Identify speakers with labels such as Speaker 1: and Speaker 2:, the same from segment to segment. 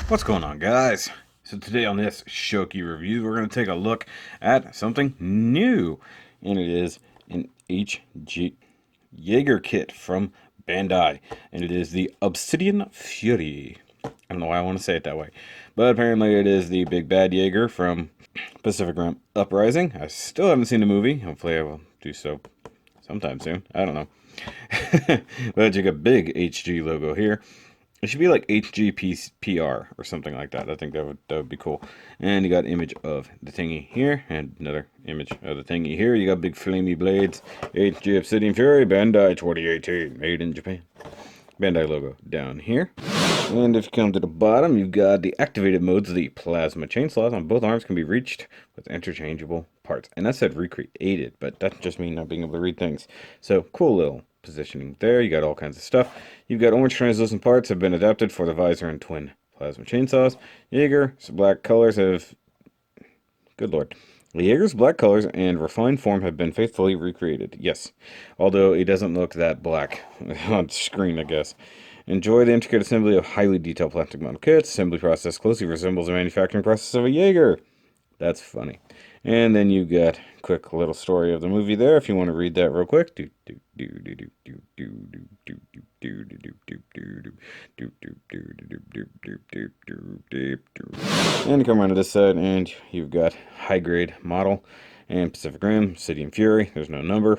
Speaker 1: What's going on, guys? So today on this Shoky review, we're going to take a look at something new, and it is an HG Jaeger kit from Bandai, and it is the Obsidian Fury. I don't know why I want to say it that way, but apparently it is the big bad Jaeger from Pacific Rim Uprising. I still haven't seen the movie. Hopefully I will do so sometime soon. I don't know. But you got big HG logo here. It should be like HGPR or something like that. I think that would be cool. And you got image of the thingy here, and another image of the thingy here. You got big flamey blades. HG Obsidian Fury, Bandai 2018, made in Japan. Bandai logo down here. And if you come to the bottom, you've got the activated modes. The plasma chainsaws on both arms can be reached with interchangeable parts. And that said recreated, but that just means not being able to read things. So cool little positioning there. You got all kinds of stuff. You've got orange translucent parts have been adapted for the visor and twin plasma chainsaws. Jaeger, black colors have... Good lord. Jaeger's black colors and refined form have been faithfully recreated. Yes, although it doesn't look that black on screen, I guess. Enjoy the intricate assembly of highly detailed plastic model kits. Assembly process closely resembles the manufacturing process of a Jaeger. That's funny. And then you got a quick little story of the movie there if you want to read that real quick. And you come around to this side and you've got high grade model and Pacific Rim, Obsidian Fury. There's no number,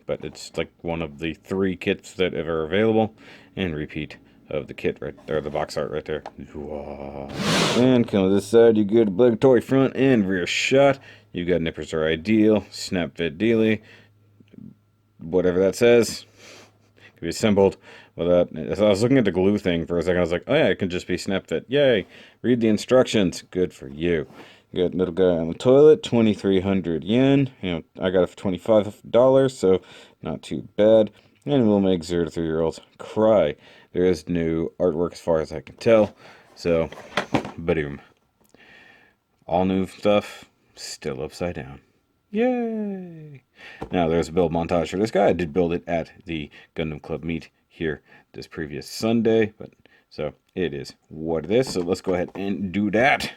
Speaker 1: but it's like one of the 3 kits that are available. And repeat of the kit right there, the box art right there. And come to this side, you get obligatory front and rear shot. You got nippers are ideal, snap fit dealy, whatever that says. Can be assembled without. So I was looking at the glue thing for a second. I was like, oh yeah, it can just be snap fit. Yay! Read the instructions. Good for you. You got little guy on the toilet, 2,300 yen. You know, I got it for $25, so not too bad. And we'll make 0 to 3-year-olds cry. There is new artwork as far as I can tell. So, boom. All new stuff, still upside down. Yay! Now, there's a build montage for this guy. I did build it at the Gundam Club meet here this previous Sunday. But so, it is what it is. So, let's go ahead and do that.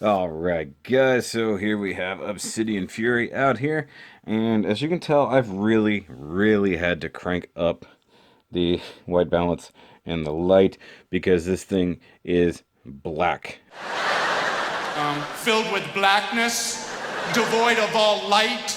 Speaker 1: Alright guys, so here we have Obsidian Fury out here, and as you can tell, I've really had to crank up the white balance and the light because this thing is black.
Speaker 2: Filled with blackness, devoid of all light.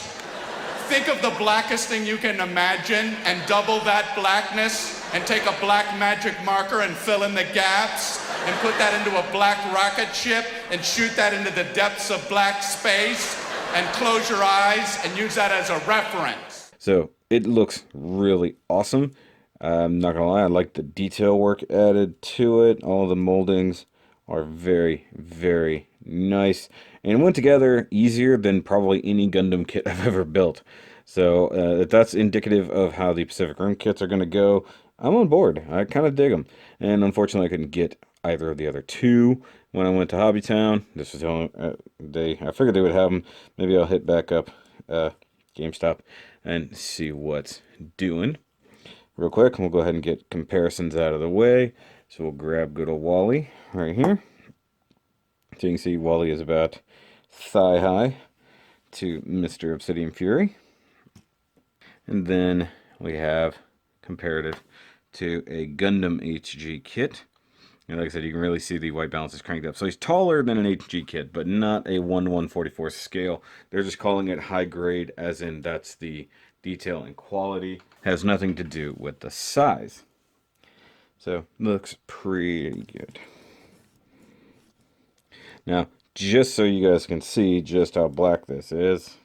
Speaker 2: Think of the blackest thing you can imagine and double that blackness and take a black magic marker and fill in the gaps and put that into a black rocket ship and shoot that into the depths of black space and close your eyes and use that as a reference.
Speaker 1: So it looks really awesome. I'm not gonna lie, I like the detail work added to it. All the moldings are very nice and went together easier than probably any Gundam kit I've ever built. So if that's indicative of how the Pacific Rim kits are going to go, I'm on board. I kind of dig them. And unfortunately, I couldn't get either of the other two when I went to Hobbytown. This was the only day I figured they would have them. Maybe I'll hit back up GameStop and see what's doing. Real quick, we'll go ahead and get comparisons out of the way. So we'll grab good old Wally right here. So you can see Wally is about thigh high to Mr. Obsidian Fury. And then we have comparative to a Gundam HG kit. And like I said, you can really see the white balance is cranked up. So he's taller than an HG kit, but not a 1/144 scale. They're just calling it high grade, as in that's the detail and quality. Has nothing to do with the size. So looks pretty good. Now, just so you guys can see just how black this is.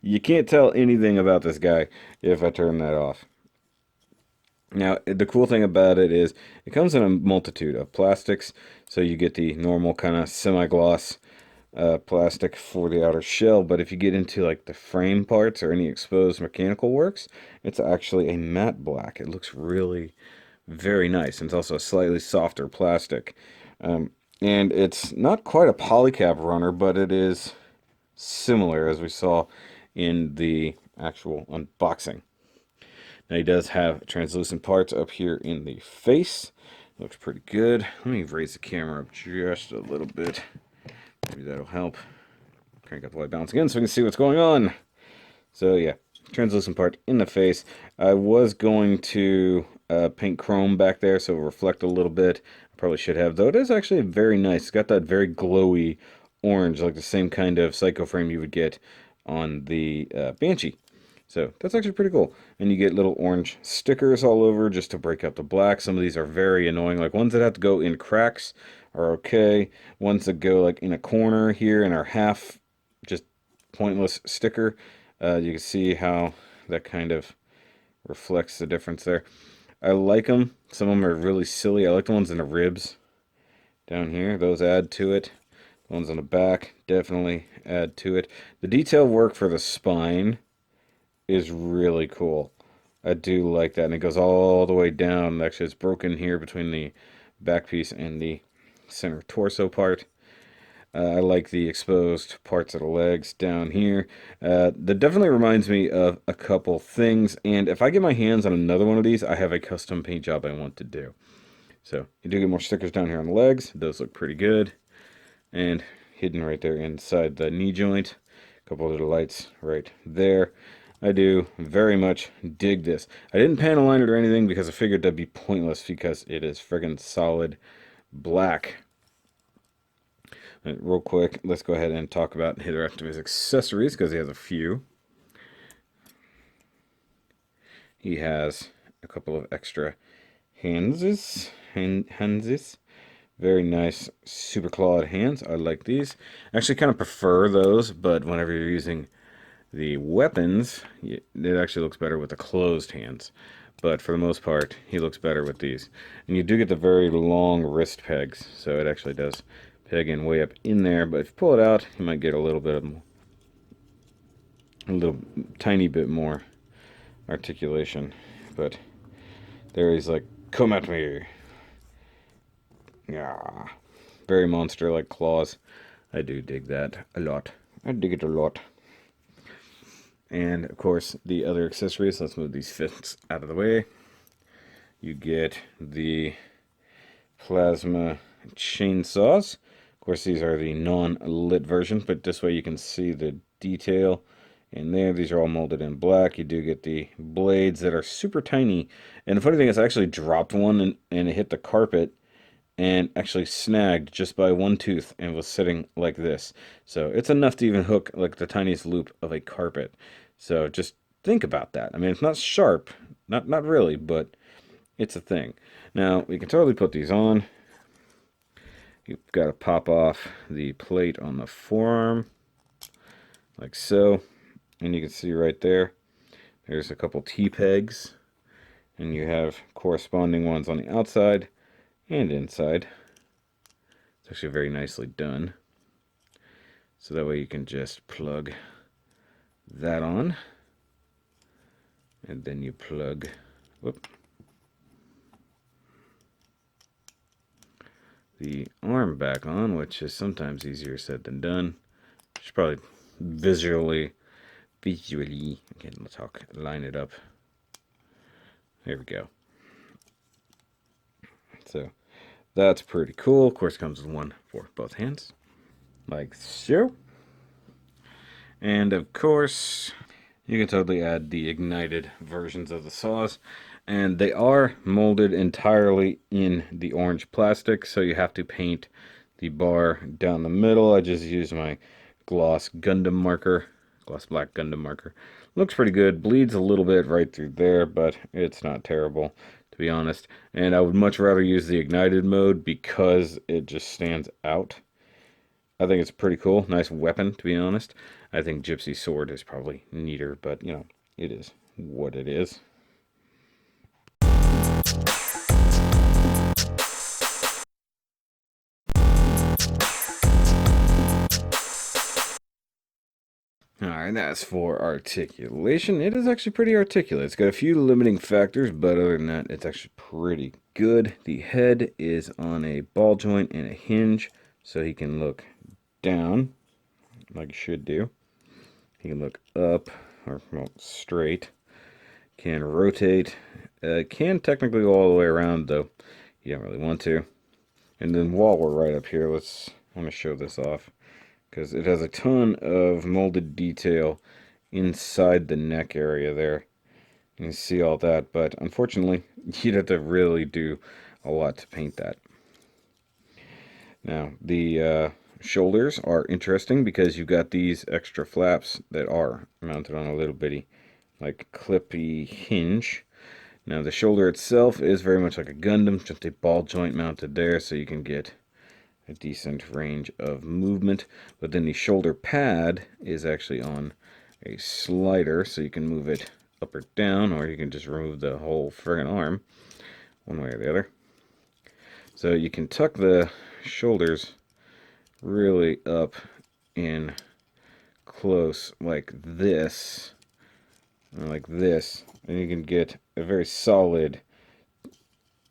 Speaker 1: You can't tell anything about this guy if I turn that off. Now, the cool thing about it is it comes in a multitude of plastics. So you get the normal kind of semi-gloss plastic for the outer shell. But if you get into like the frame parts or any exposed mechanical works, it's actually a matte black. It looks really very nice. And it's also a slightly softer plastic. And it's not quite a polycap runner, but it is similar as we saw in the actual unboxing. Now he does have translucent parts up here in the face. Looks pretty good. Let me raise the camera up just a little bit. Maybe that'll help. Crank up the white balance again so we can see what's going on. So yeah, translucent part in the face. I was going to paint chrome back there so it'll reflect a little bit. Probably should have, though it is actually very nice. It's got that very glowy orange, like the same kind of psycho frame you would get on the Banshee. So that's actually pretty cool. And you get little orange stickers all over just to break up the black. Some of these are very annoying. Like ones that have to go in cracks are okay. Ones that go like in a corner here and are half just pointless sticker. You can see how that kind of reflects the difference there. I like them. Some of them are really silly. I like the ones in the ribs down here. Those add to it. The ones on the back definitely add to it. The detail work for the spine is really cool. I do like that. And it goes all the way down. Actually, it's broken here between the back piece and the center torso part. I like the exposed parts of the legs down here. That definitely reminds me of a couple things. And if I get my hands on another one of these, I have a custom paint job I want to do. So you do get more stickers down here on the legs. Those look pretty good. And hidden right there inside the knee joint. A couple of little lights right there. I do very much dig this. I didn't panel line it or anything because I figured that'd be pointless because it is friggin' solid black. Real quick, let's go ahead and talk about the rest of his accessories because he has a few. He has a couple of extra handses. Very nice, super clawed hands. I like these. I actually kind of prefer those, but whenever you're using the weapons, it actually looks better with the closed hands. But for the most part, he looks better with these. And you do get the very long wrist pegs, so it actually does peg in way up in there, but if you pull it out, you might get a little tiny bit more articulation. But there he's like, come at me. Yeah, very monster-like claws. I do dig that a lot. I dig it a lot. And of course, the other accessories. Let's move these fists out of the way. You get the plasma chainsaws. Of course, these are the non-lit versions, but this way you can see the detail in there. These are all molded in black. You do get the blades that are super tiny. And the funny thing is, I actually dropped one and it hit the carpet and actually snagged just by one tooth and was sitting like this. So it's enough to even hook like the tiniest loop of a carpet. So just think about that. I mean, it's not sharp, not really, but it's a thing. Now, we can totally put these on. You've got to pop off the plate on the forearm, like so. And you can see right there, there's a couple T-pegs. And you have corresponding ones on the outside and inside. It's actually very nicely done. So that way you can just plug that on. And then you plug, the arm back on, which is sometimes easier said than done. Should probably visually, again, let's line it up. There we go. So that's pretty cool. Of course, comes with one for both hands, like so. And of course, you can totally add the ignited versions of the saws. And they are molded entirely in the orange plastic, so you have to paint the bar down the middle. I just used my gloss Gundam marker, gloss black Gundam marker. Looks pretty good. Bleeds a little bit right through there, but it's not terrible, to be honest. And I would much rather use the ignited mode because it just stands out. I think it's pretty cool. Nice weapon, to be honest. I think Gypsy's sword is probably neater, but, you know, it is what it is. Alright, that's for articulation. It is actually pretty articulate. It's got a few limiting factors, but other than that, it's actually pretty good. The head is on a ball joint and a hinge, so he can look down, like he should do. He can look up, or well, straight. Can rotate. Can technically go all the way around, though you don't really want to. And then while we're right up here, I want to show this off, because it has a ton of molded detail inside the neck area there. You can see all that, but unfortunately, you'd have to really do a lot to paint that. Now, the shoulders are interesting because you've got these extra flaps that are mounted on a little bitty, like, clippy hinge. Now, the shoulder itself is very much like a Gundam, just a ball joint mounted there, so you can get a decent range of movement. But then the shoulder pad is actually on a slider, so you can move it up or down, or you can just remove the whole friggin' arm, one way or the other. So you can tuck the shoulders really up in close like this, and you can get a very solid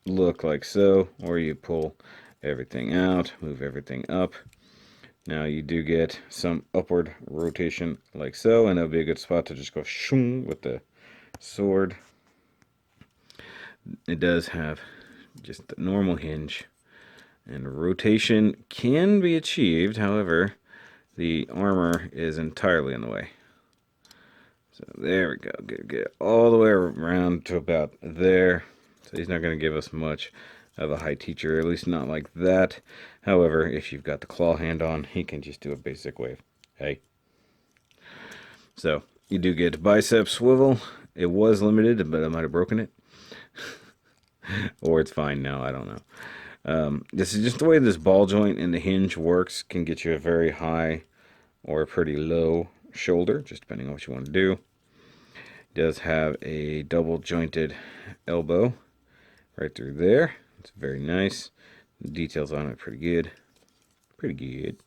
Speaker 1: look like so, or you pull everything out, move everything up. Now you do get some upward rotation like so, and that'll be a good spot to just go shoom with the sword. It does have just the normal hinge, and rotation can be achieved, however, the armor is entirely in the way. So there we go, get all the way around to about there. So he's not going to give us much of a high teacher, at least not like that. However, if you've got the claw hand on, he can just do a basic wave. Hey. So you do get bicep swivel. It was limited, but I might have broken it. Or it's fine now, I don't know. This is just the way this ball joint and the hinge works. Can get you a very high or a pretty low shoulder, just depending on what you want to do. It does have a double jointed elbow right through there. It's very nice. The details on it are pretty good. Pretty good.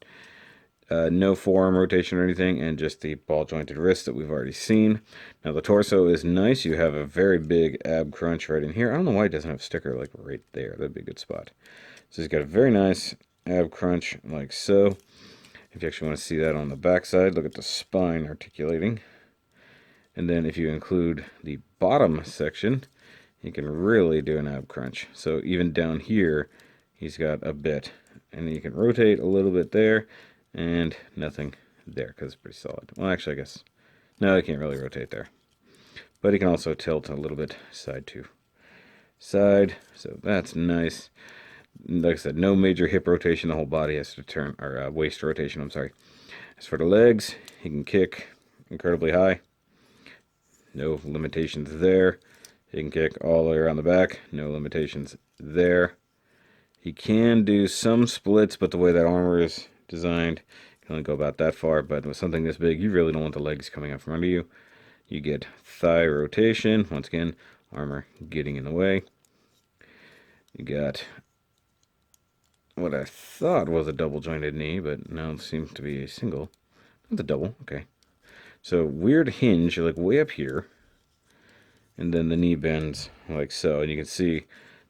Speaker 1: No forearm rotation or anything, and just the ball jointed wrist that we've already seen. Now the torso is nice. You have a very big ab crunch right in here. I don't know why it doesn't have a sticker like right there. That'd be a good spot. So he's got a very nice ab crunch like so. If you actually want to see that on the back side, look at the spine articulating. And then if you include the bottom section, you can really do an ab crunch. So even down here, he's got a bit. And you can rotate a little bit there, and nothing there, because it's pretty solid. Well, actually, I guess, no, I can't really rotate there. But he can also tilt a little bit side to side, so that's nice. Like I said, no major hip rotation. The whole body has to turn, or waist rotation, I'm sorry. As for the legs, he can kick incredibly high. No limitations there. He can kick all the way around the back. No limitations there. He can do some splits, but the way that armor is designed, you can only go about that far. But with something this big, you really don't want the legs coming up from under you. You get thigh rotation. Once again, armor getting in the way. You got what I thought was a double jointed knee, but now it seems to be a single. Not the double, okay. So weird hinge, like way up here. And then the knee bends like so. And you can see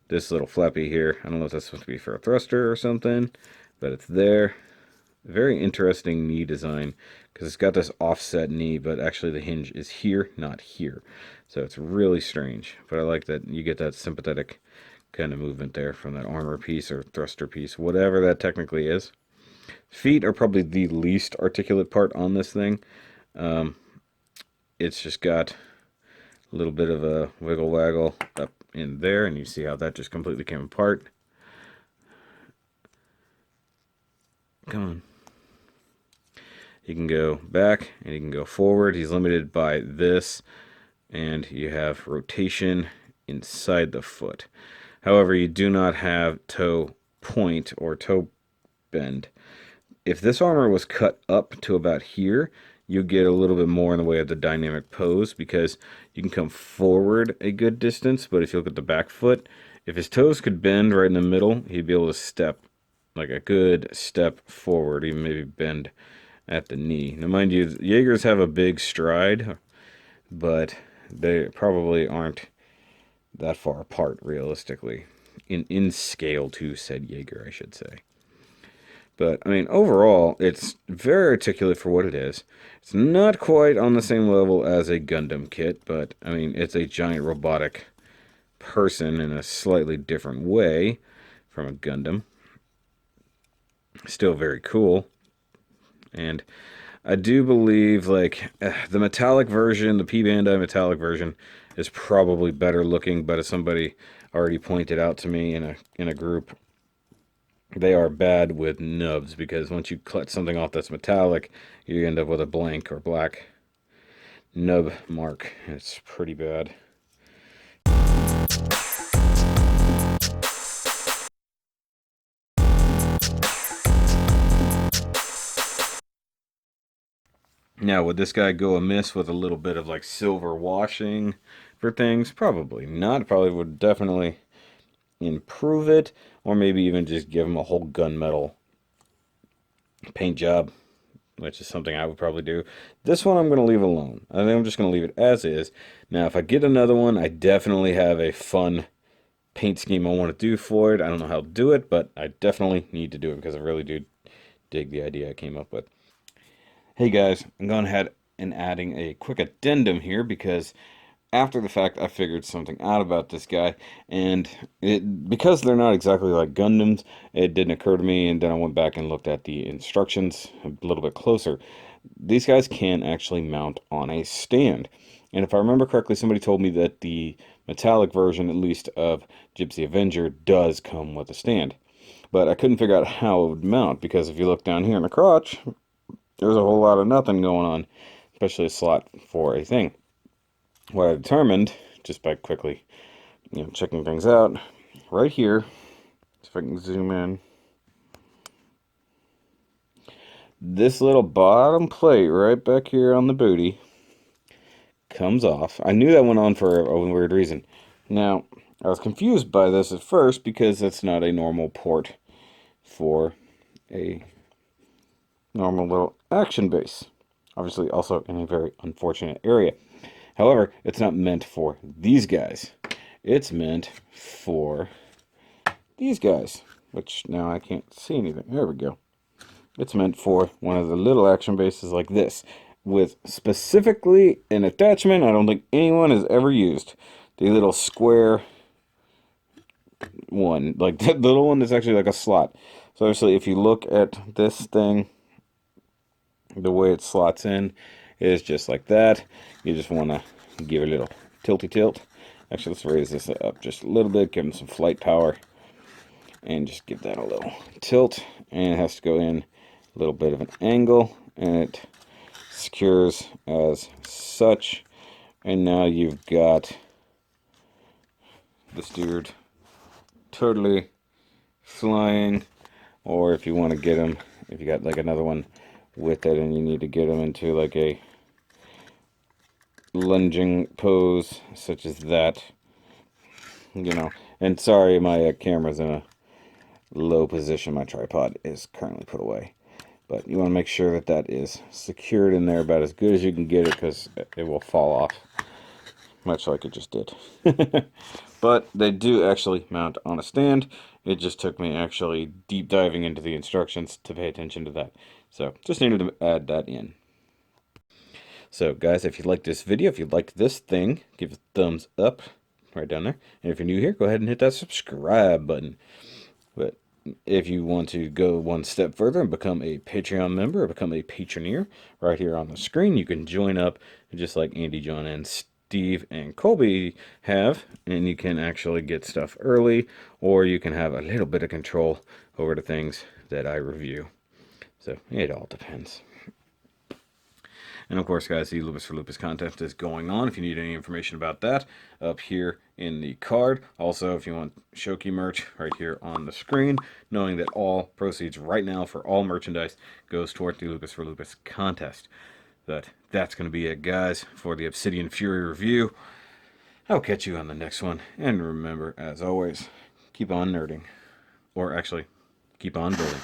Speaker 1: this little flappy here. I don't know if that's supposed to be for a thruster or something, but it's there. Very interesting knee design, because it's got this offset knee, but actually the hinge is here, not here. So it's really strange. But I like that you get that sympathetic kind of movement there from that armor piece or thruster piece, whatever that technically is. Feet are probably the least articulate part on this thing. It's just got a little bit of a wiggle waggle up in there, and you see how that just completely came apart. Come on. He can go back and he can go forward. He's limited by this, and you have rotation inside the foot. However, you do not have toe point or toe bend. If this armor was cut up to about here, you get a little bit more in the way of the dynamic pose, because you can come forward a good distance, but if you look at the back foot, if his toes could bend right in the middle, he'd be able to step like a good step forward, even maybe bend at the knee. Now, mind you, Jaegers have a big stride, but they probably aren't that far apart realistically in scale to said Jaeger, I should say. But I mean, overall, it's very articulate for what it is. It's not quite on the same level as a Gundam kit, but I mean, it's a giant robotic person in a slightly different way from a Gundam. Still very cool. And I do believe, like, the metallic version, the P Bandai metallic version, is probably better looking, but as somebody already pointed out to me in a group, they are bad with nubs, because once you cut something off that's metallic, you end up with a blank or black nub mark. It's pretty bad. Now, would this guy go amiss with a little bit of like silver washing for things? Probably not. Probably would definitely improve it, or maybe even just give him a whole gunmetal paint job, which is something I would probably do. This one I'm going to leave alone. I think I'm just going to leave it as is. Now, if I get another one, I definitely have a fun paint scheme I want to do for it. I don't know how to do it, but I definitely need to do it, because I really do dig the idea I came up with. Hey guys, I'm going ahead and adding a quick addendum here, because after the fact I figured something out about this guy, and because they're not exactly like Gundams, it didn't occur to me, and then I went back and looked at the instructions a little bit closer. These guys can actually mount on a stand, and if I remember correctly, somebody told me that the metallic version, at least of Gypsy Avenger, does come with a stand, but I couldn't figure out how it would mount, because if you look down here in the crotch, there's a whole lot of nothing going on, especially a slot for a thing. What I determined, just by quickly, checking things out, right here, if I can zoom in, this little bottom plate right back here on the booty comes off. I knew that went on for a weird reason. Now, I was confused by this at first, because that's not a normal port for a normal little action base. Obviously, also in a very unfortunate area. However, it's not meant for these guys. It's meant for these guys, which now I can't see anything. There we go. It's meant for one of the little action bases like this, with specifically an attachment I don't think anyone has ever used. The little square one, like the little one is actually like a slot. So obviously, if you look at this thing, the way it slots in is just like that. You just want to give it a little tilty tilt. Actually, let's raise this up just a little bit, give them some flight power, and just give that a little tilt. And it has to go in a little bit of an angle, and it secures as such. And now you've got this dude totally flying. Or if you want to get him, if you got like another one with it and you need to get him into like a lunging pose such as that, you know. And sorry, my camera's in a low position. My tripod is currently put away, but you want to make sure that that is secured in there about as good as you can get it, because it will fall off, much like it just did. But they do actually mount on a stand. It just took me actually deep diving into the instructions to pay attention to that. So just needed to add that in. So guys, if you liked this video, if you liked this thing, give it a thumbs up right down there. And if you're new here, go ahead and hit that subscribe button. But if you want to go one step further and become a Patreon member or become a patroneer, right here on the screen, you can join up just like Andy, John, and Steve and Kolby have, and you can actually get stuff early, or you can have a little bit of control over the things that I review. So it all depends. And of course, guys, the Lupus for Lupus contest is going on. If you need any information about that, up here in the card. Also, if you want Shoky merch, right here on the screen, knowing that all proceeds right now for all merchandise goes toward the Lupus for Lupus contest. But that's going to be it, guys, for the Obsidian Fury review. I'll catch you on the next one. And remember, as always, keep on nerding. Or actually, keep on building.